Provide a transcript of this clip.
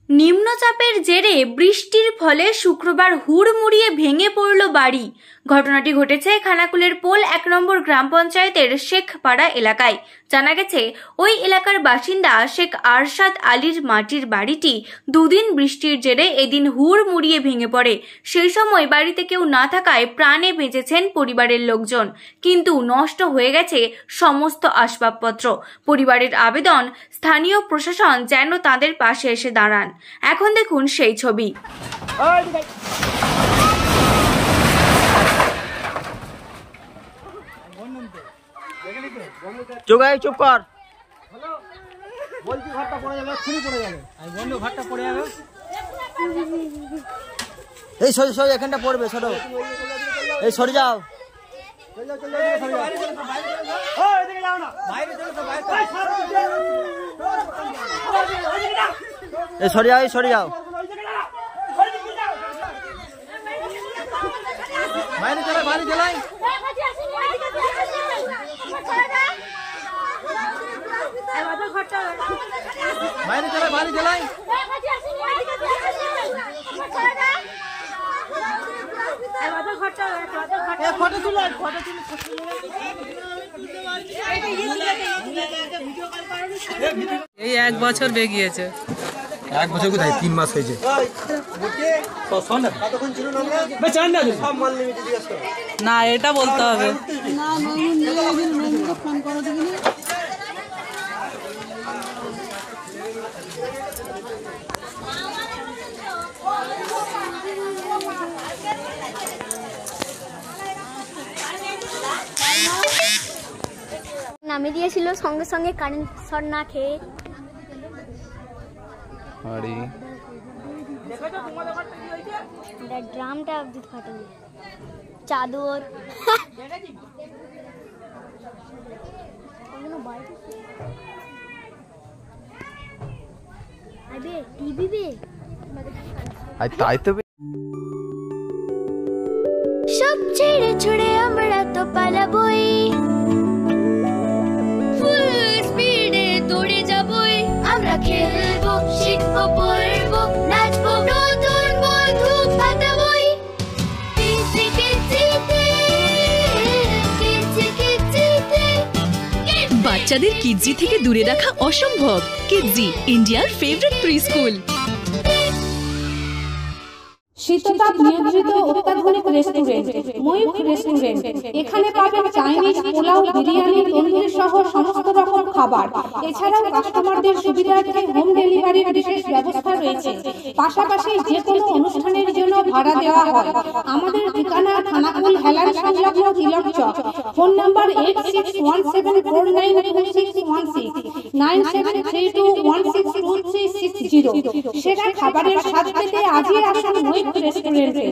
নিম্নচাপের জেরে বৃষ্টির ফলে শুক্রবার হুড়মুড়িয়ে ভেঙে পড়ল বাড়ি। ঘটনাটি ঘটেছে খানাকুলের পোল ১ নম্বর গ্রাম পঞ্চায়েতের শেখপাড়া এলাকায়। জানা গেছে, ওই এলাকার বাসিন্দা শেখ আরশাদ আলীর মাটির বাড়িটি দুদিন বৃষ্টির জেরে এদিন হুড়মুড়িয়ে ভেঙে পড়ে। সেই সময় বাড়িতে কেউ না থাকায় প্রাণে বেঁচেছেন পরিবারের লোকজন, কিন্তু নষ্ট হয়ে গেছে সমস্ত আসবাবপত্র। পরিবারের আবেদন, স্থানীয় প্রশাসন যেন তাদের পাশে এসে দাঁড়ান। এখন দেখুন সেই ছবি। চুপ কর। বলছি ঘরটা পড়ে যাবে, খুনি পড়ে যাবে। আমি বন্ধু ঘরটা পড়ে যাবে। এই সরি এখানটা পড়বে, সরো। এই সরে যাও। এই সরে যাও। বাইরে চলাই। এই 1 বছর বেগিয়েছে। 1 বছর কোথায়, 3 মাস হয়েছে। না, এটা বলতে হবে। নামে দিয়েছিল সঙ্গে সঙ্গে কারেন্ট শর্ট না খেয়ে। ড্রামটা অব্দি ফাটাবে, চাদর। সব ছেড়ে ছুড়ে আমরা তো পালাবই, ফুল স্পিডে দৌড়ে যাবই। আমরা খেলবো, শিখবো, পড়বো, নাচবো, নতুন বন্ধু পাতাবই। বাচ্চাদের কিডজি থেকে দূরে রাখা অসম্ভব। কিডজি, ইন্ডিয়ার ফেভারিট প্রি স্কুল। শীততাপ নিয়ন্ত্রিত অত্যাধুনিক রেস্টুরেন্ট ময়ূখ রেস্টুরেন্ট। এখানে পাবেন চাইনিজ, পোলাও, বিরিয়ানি, তন্দুরি সহ সমস্ত রকম খাবার। এছাড়াও কাস্টমারদের সুবিধার্থে হোম ডেলিভারির বিশেষ ব্যবস্থা রয়েছে। পাশাপাশি যে কোনো অনুষ্ঠানের জন্য ভাড়া দেওয়া হয়। আমাদের ঠিকানা খানাকুল হেলান সংলগ্ন তিলক চক। Phone number 8617492616, 9732162360। সেরা খাবারের স্বাদ পেতে আজই আসুন ময়ূখ রেস্টুরেন্টে।